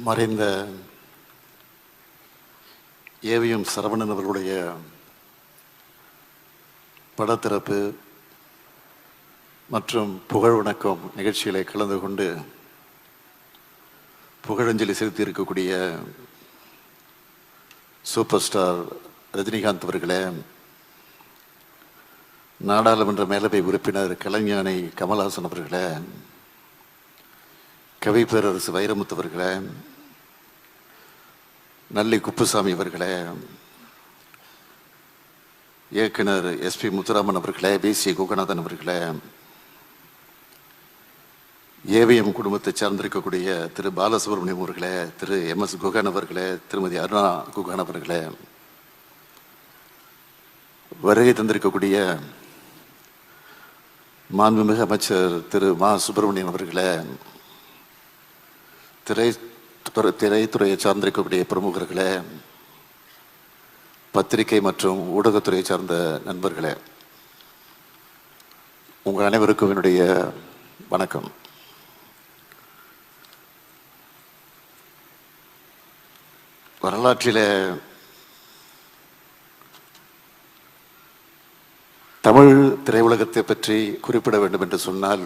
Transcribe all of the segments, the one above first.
மறைந்த ஏவிஎம் சரவணன் அவர்களுடைய படத்திறப்பு மற்றும் புகழ் வணக்கம் நிகழ்ச்சிகளை கலந்து கொண்டு புகழஞ்சலி செலுத்தி இருக்கக்கூடிய சூப்பர் ஸ்டார் ரஜினிகாந்த் அவர்களே, நாடாளுமன்ற மேலவை உறுப்பினர் கலைஞானி கமல்ஹாசன் அவர்களே, கவி பேரரசு வைரமுத்து அவர்களே, நல்லி குப்புசாமி அவர்களே, இயக்குனர் எஸ்பி முத்துராமன் அவர்களே, பிசி குகநாதன் அவர்களே, ஏவிஎம் குடும்பத்தை சார்ந்திருக்கக்கூடிய திரு பாலசுப்ரமணியம் அவர்களே, திரு MS குகன் அவர்களே, திருமதி அருணா குகன் அவர்களே, வருகை தந்திருக்கக்கூடிய மாண்புமிகு அமைச்சர் திரு மா சுப்பிரமணியன் அவர்களே, திரைத்துறையை சார்ந்திருக்கக்கூடிய பிரமுகர்களே, பத்திரிகை மற்றும் ஊடகத்துறையை சார்ந்த நண்பர்களே, உங்கள் அனைவருக்கும் என்னுடைய வணக்கம். வரலாற்றிலே தமிழ் திரையுலகத்தை பற்றி குறிப்பிட வேண்டும் என்று சொன்னால்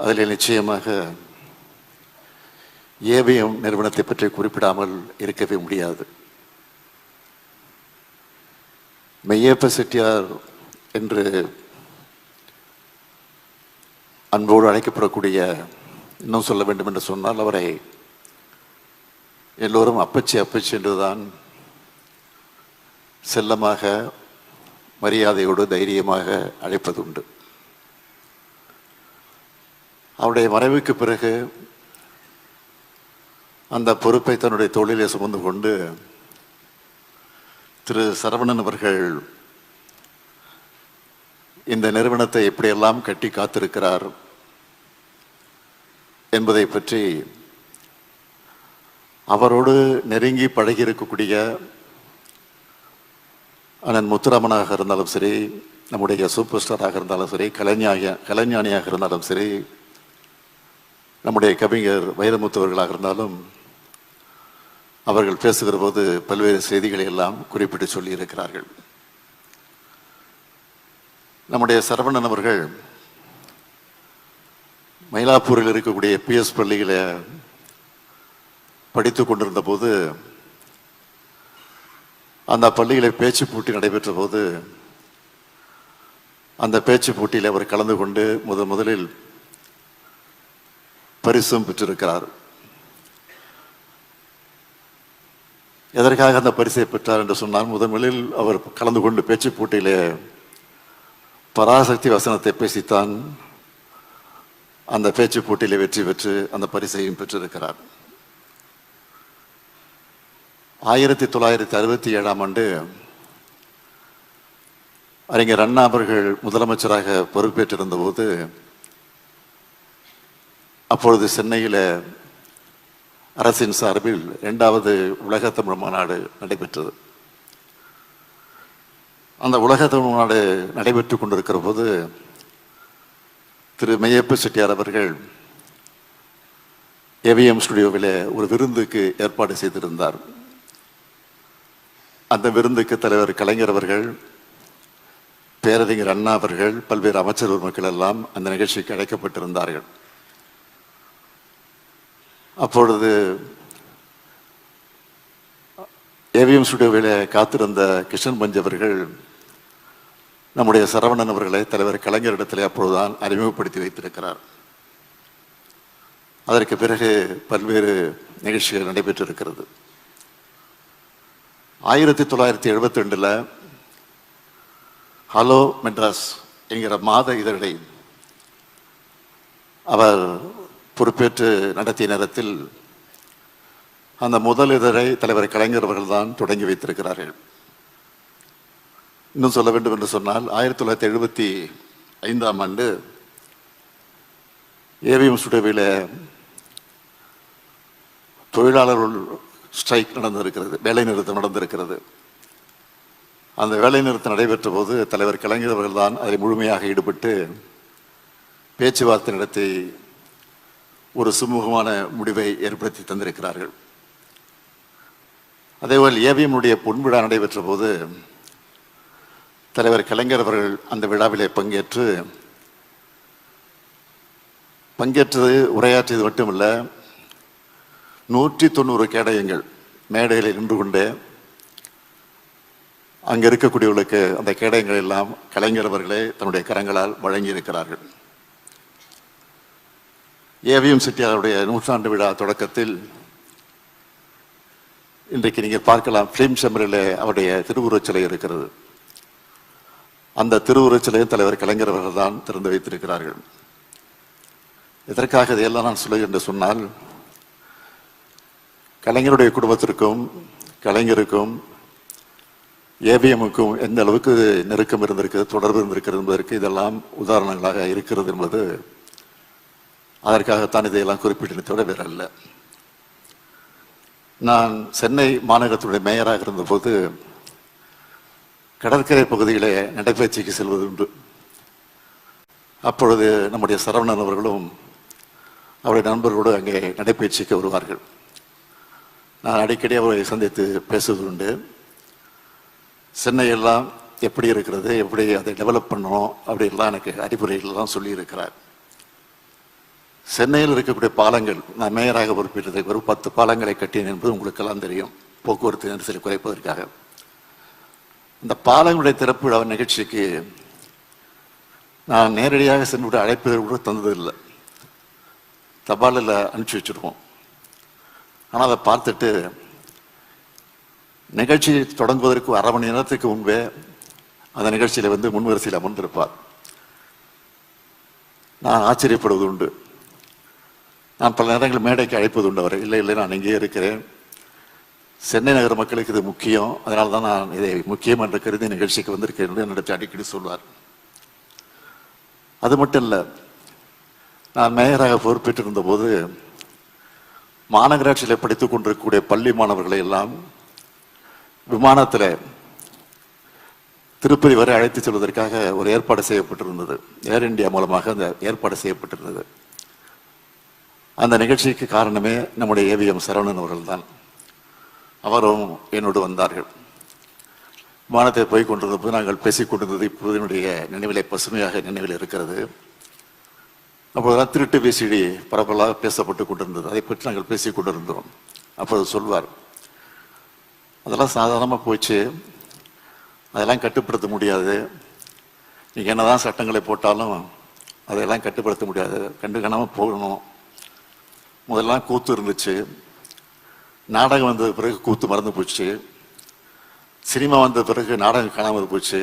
அதில் நிச்சயமாக ஏவிஎம் நிறுவனத்தை பற்றி குறிப்பிடாமல் இருக்கவே முடியாது. மெய்யப்ப செட்டியார் என்று அன்போடு அழைக்கப்படக்கூடிய, இன்னும் சொல்ல வேண்டும் என்று சொன்னால் அவரை எல்லோரும் அப்பச்சி அப்பச்சி என்றுதான் செல்லமாக மரியாதையோடு தைரியமாக அழைப்பது உண்டு. அவருடைய மறைவுக்கு பிறகு அந்த பொறுப்பை தன்னுடைய தொழிலை சுமந்து கொண்டு திரு சரவணன் அவர்கள் இந்த நிறுவனத்தை எப்படியெல்லாம் கட்டி காத்திருக்கிறார் என்பதை பற்றி அவரோடு நெருங்கி பழகி இருக்கக்கூடிய அண்ணன் முத்துராமனாக இருந்தாலும் சரி, நம்முடைய சூப்பர் ஸ்டாராக இருந்தாலும் சரி, கலைஞானியாக இருந்தாலும் சரி, நம்முடைய கவிஞர் வைரமுத்துவர்களாக இருந்தாலும் அவர்கள் பேசுகிற போது பல்வேறு செய்திகளை எல்லாம் குறிப்பிட்டு சொல்லியிருக்கிறார்கள். நம்முடைய சரவணன் அவர்கள் மயிலாப்பூரில் இருக்கக்கூடிய PS பள்ளியில் படித்து கொண்டிருந்த போது, அந்த பள்ளியில் பேச்சு போட்டி நடைபெற்ற போது அந்த பேச்சு போட்டியில் அவர் கலந்து கொண்டு முதலில் பரிசும் பெற்றிருக்கிறார். எதற்காக அந்த பரிசை பெற்றார் என்று சொன்னால், முதலில் அவர் கலந்து கொண்டு பேச்சு போட்டியிலே பராசக்தி வசனத்தை பேசித்தான் அந்த பேச்சு போட்டியிலே வெற்றி பெற்று அந்த பரிசையும் பெற்றிருக்கிறார். 1967ஆம் ஆண்டு அறிஞர் அண்ணா அவர்கள் முதலமைச்சராக பொறுப்பேற்றிருந்த போது, அப்பொழுது சென்னையில் அரசின் சார்பில் 2வது உலக தமிழ் மாநாடு நடைபெற்றது. அந்த உலக தமிழ் மாநாடு நடைபெற்று கொண்டிருக்கிற போது திரு மெய்யப்ப செட்டியார் அவர்கள் ஏவிஎம் ஸ்டுடியோவில் ஒரு விருந்துக்கு ஏற்பாடு செய்திருந்தார். அந்த விருந்துக்கு தலைவர் கலைஞர் அவர்கள், பேரறிஞர் அண்ணா அவர்கள், பல்வேறு அமைச்சர் மக்கள் எல்லாம் அந்த நிகழ்ச்சிக்கு அழைக்கப்பட்டிருந்தார்கள். அப்பொழுது ஏவிஎம் ஸ்டுடியோவில் காத்திருந்த கிருஷ்ணன் பஞ்ச் அவர்கள் நம்முடைய சரவணன் அவர்களை தலைவர் கலைஞரிடத்தில் அப்பொழுதுதான் அறிமுகப்படுத்தி வைத்திருக்கிறார். அதற்கு பிறகு பல்வேறு நிகழ்ச்சிகள் நடைபெற்றிருக்கிறது. 1972 ஹலோ மெட்ராஸ் என்கிற மாத இதழை அவர் பொறுப்பேற்று நடத்திய நேரத்தில் அந்த முதல் இதழை தலைவர் கலைஞர் அவர்கள் தான் தொடங்கி வைத்திருக்கிறார்கள். இன்னும் சொல்ல வேண்டும் என்று சொன்னால் 1975ஆம் ஆண்டு ஏவிஎம் ஸ்டுடியோவில் தொழிலாளர்கள் ஸ்ட்ரைக் நடந்திருக்கிறது, வேலை நிறுத்தம் நடந்திருக்கிறது. அந்த வேலை நிறுத்தம் நடைபெற்ற போது தலைவர் கலைஞர் அவர்கள் தான் அதில் முழுமையாக ஈடுபட்டு பேச்சுவார்த்தை நடத்தி ஒரு சுமூகமான முடிவை ஏற்படுத்தி தந்திருக்கிறார்கள். அதேபோல் ஏவிஎம்னுடைய பொன்விழா நடைபெற்ற போது தலைவர் கலைஞர் அவர்கள் அந்த விழாவிலே பங்கேற்றது உரையாற்றியது மட்டுமல்ல, 190 கேடயங்கள் மேடைகளில் நின்று கொண்டு அங்கே இருக்கக்கூடியவர்களுக்கு அந்த கேடயங்கள் எல்லாம் கலைஞர் அவர்களே தன்னுடைய கரங்களால் வழங்கியிருக்கிறார்கள். ஏவிஎம் செட்டியாருடைய 100ஆண்டு விழா தொடக்கத்தில் இன்றைக்கு நீங்கள் பார்க்கலாம், ஃபிலிம் சேம்பரில் அவருடைய திருவுருவச் சிலை இருக்கிறது. அந்த திருவுருவச் சிலையை தலைவர் கலைஞர் அவர்கள் தான் திறந்து வைத்திருக்கிறார்கள். எதற்காக இதையெல்லாம் நான் சொல்லுகிறேன் என்று சொன்னால், கலைஞருடைய குடும்பத்திற்கும் கலைஞருக்கும் ஏவிஎம்முக்கும் எந்த அளவுக்கு நெருக்கம் இருந்திருக்கிறது, தொடர்பு இருந்திருக்கிறது என்பதற்கு இதெல்லாம் உதாரணங்களாக இருக்கிறது என்பது, அதற்காகத்தான் இதையெல்லாம் குறிப்பிட்டதை தவிர வேற அல்ல. நான் சென்னை மாநகரத்துடைய மேயராக இருந்தபோது கடற்கரை பகுதியிலே நடைபயிற்சிக்கு செல்வது உண்டு. அப்பொழுது நம்முடைய சரவணன் அவர்களும் அவருடைய நண்பர்களோடு அங்கே நடைபயிற்சிக்கு வருவார்கள். நான் அடிக்கடி அவரை சந்தித்து பேசுவது உண்டு. சென்னையெல்லாம் எப்படி இருக்கிறது, எப்படி அதை டெவலப் பண்ணணும் அப்படின்லாம் எனக்கு அறிவுரைகள்லாம் சொல்லியிருக்கிறார். சென்னையில் இருக்கக்கூடிய பாலங்கள், நான் மேயராக பொறுப்பேற்றதை ஒரு 10 பாலங்களை கட்டினேன் என்பது உங்களுக்கெல்லாம் தெரியும், போக்குவரத்து நெரிசலை குறைப்பதற்காக. இந்த பாலங்களுடைய திறப்பு விழா நிகழ்ச்சிக்கு நான் நேரடியாக சென்று அழைப்பதை கூட தந்ததில்லை, தபாலில் அனுப்பிச்சி வச்சுருவோம். ஆனால் அதை பார்த்துட்டு நிகழ்ச்சி தொடங்குவதற்கு 1/2 மணி நேரத்துக்கு முன்பே அந்த நிகழ்ச்சியில் முன்வரிசையில் அமர்ந்திருப்பார். நான் ஆச்சரியப்படுவது உண்டு. நான் பல நேரங்கள் மேடைக்கு அழைப்பது உண்டு அவரை. இல்லை நான் இங்கேயே இருக்கிறேன், சென்னை நகர மக்களுக்கு இது முக்கியம், அதனால தான் நான் இதை முக்கியம் என்று கருதி நிகழ்ச்சிக்கு வந்திருக்கேன் என்று என்னிடத்தை அடிக்கடி சொல்வார். அது மட்டும் இல்லை, நான் மேயராக பொறுப்பேற்றிருந்த போது மாநகராட்சியில் படித்துக் கொண்டிருக்கக்கூடிய பள்ளி மாணவர்களை எல்லாம் விமானத்தில் திருப்பதி வரை அழைத்து செல்வதற்காக ஒரு ஏற்பாடு செய்யப்பட்டிருந்தது. ஏர் இந்தியா மூலமாக அந்த ஏற்பாடு செய்யப்பட்டிருந்தது. அந்த நிகழ்ச்சிக்கு காரணமே நம்முடைய ஏவிஎம் சரவணன் அவர்கள் தான். அவரும் என்னோடு வந்தார்கள். விமானத்தை போய் கொண்டிருந்த போது நாங்கள் பேசிக் கொண்டிருந்தது இப்போது என்னுடைய நினைவிலே பசுமையாக நினைவில் இருக்கிறது. அப்போதெல்லாம் திருட்டு விசிடி பரவலாக பேசப்பட்டு கொண்டிருந்தது. அதை பற்றி நாங்கள் பேசிக் கொண்டிருந்தோம். அப்போது சொல்வார், அதெல்லாம் சாதாரணமாக போச்சு, அதெல்லாம் கட்டுப்படுத்த முடியாது, நீங்கள் என்னதான் சட்டங்களை போட்டாலும் அதையெல்லாம் கட்டுப்படுத்த முடியாது, கண்டு காணாமல் போகணும். முதல்லாம் கூத்து இருந்துச்சு, நாடகம் வந்த பிறகு கூத்து மறந்து போச்சு, சினிமா வந்த பிறகு நாடகம் காணாமல் போச்சு.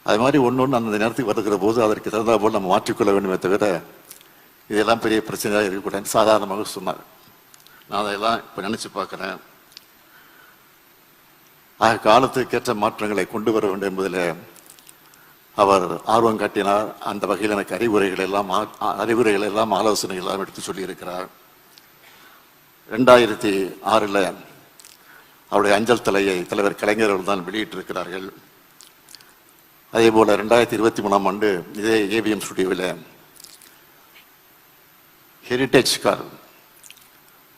அது மாதிரி ஒன்று அந்த நேரத்துக்கு வருகிற போது அதற்கு தகுந்த போல் நம்ம மாற்றிக்கொள்ள வேண்டுமே தவிர இதெல்லாம் பெரிய பிரச்சனையாக இருக்கக்கூடாது சாதாரணமாக சொன்னார். நான் அதையெல்லாம் இப்போ நினச்சி பார்க்குறேன். காலத்துக்கேற்ற மாற்றங்களை கொண்டு வர வேண்டும் என்பதில் அவர் ஆர்வம் காட்டினார். அந்த வகையில் எனக்கு அறிவுரைகள் எல்லாம் ஆலோசனைகள் எல்லாம் எடுத்து சொல்லியிருக்கிறார். 2006 அவருடைய அஞ்சல் தலையை தலைவர் கலைஞர் அவர்கள் தான் வெளியிட்டிருக்கிறார்கள். அதே போல 2023 இதே ஏவிஎம் ஸ்டுடியோவில் ஹெரிட்டேஜ் கார்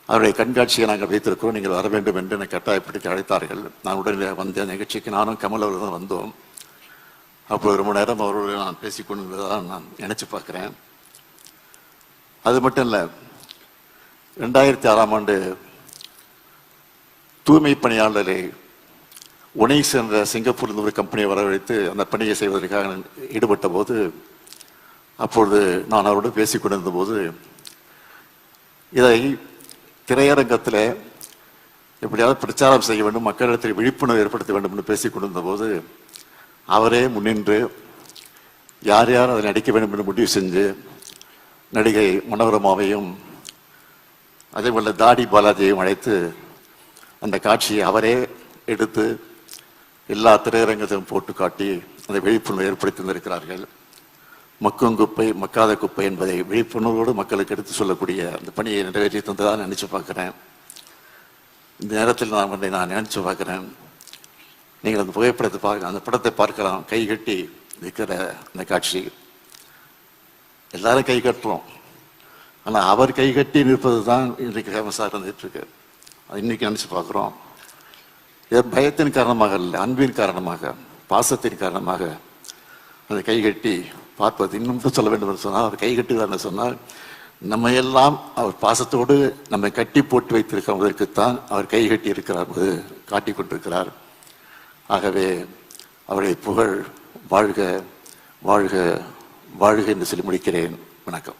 அவருடைய கண்காட்சியை நாங்கள் வைத்திருக்கிறோம், நீங்கள் வர வேண்டும் என்று என்னை கட்டாயப்படுத்தி அழைத்தார்கள். நான் உடனே வந்த நிகழ்ச்சிக்கு நானும் கமல் அவர்கள் தான் வந்தோம். அப்போ ரொம்ப நேரம் அவரோடு நான் பேசிக்கொண்டிருந்ததான் நான் நினைச்சு பார்க்குறேன். அது மட்டும் இல்லை, 2006 தூய்மை பணியாளரை ஒனைஸ் என்ற சிங்கப்பூரில் ஒரு கம்பெனியை வரவழைத்து அந்த பணியை செய்வதற்காக ஈடுபட்ட போது, அப்பொழுது நான் அவரோடு பேசிக்கொண்டிருந்த போது, இதை திரையரங்கத்தில் எப்படியாவது பிரச்சாரம் செய்ய வேண்டும், மக்களிடத்தில் விழிப்புணர்வு ஏற்படுத்த வேண்டும் என்று பேசிக்கொண்டிருந்த போது அவரே முன்னின்று யார் யார் அதை நடிக்க வேண்டும் என்று முடிவு செஞ்சு நடிகை மனோரமாவையும் அதேபோல் தாடி பாலாஜியையும் அழைத்து அந்த காட்சியை அவரே எடுத்து எல்லா திரையரங்கத்தையும் போட்டு காட்டி அந்த விழிப்புணர்வு ஏற்படுத்தி தந்திருக்கிறார்கள். மக்கும் குப்பை மக்காத குப்பை என்பதை விழிப்புணர்வோடு மக்களுக்கு எடுத்து சொல்லக்கூடிய அந்த பணியை நிறைவேற்றி தந்ததாக நினைச்சு பார்க்குறேன். இந்த நேரத்தில் நான் நினைச்சு பார்க்குறேன், நீங்கள் அந்த புகைப்படத்தை அந்த படத்தை பார்க்கலாம். கை கட்டி நிற்கிற அந்த காட்சி, எல்லாரும் கை கட்டுறோம். ஆனால் அவர் கைகட்டி நிற்பது தான் இன்றைக்கு ஃபேமஸாக இருந்துட்டு இருக்கு. அது இன்னைக்கு நினச்சி பார்க்குறோம். பயத்தின் காரணமாக இல்லை, அன்பின் காரணமாக, பாசத்தின் காரணமாக அந்த கைகட்டி பார்ப்பது. இன்னும் சொல்ல வேண்டும் என்று சொன்னால், அவர் கைகட்டுகிறார்னு சொன்னால் நம்ம எல்லாம் அவர் பாசத்தோடு நம்மை கட்டி போட்டு வைத்திருக்கிறதற்குத்தான் அவர் கைகட்டி இருக்கிறார், காட்டி கொண்டிருக்கிறார். ஆகவே அவருடைய புகழ் வாழ்க வாழ்க வாழ்க என்று சொல்லி முடிக்கிறேன். வணக்கம்.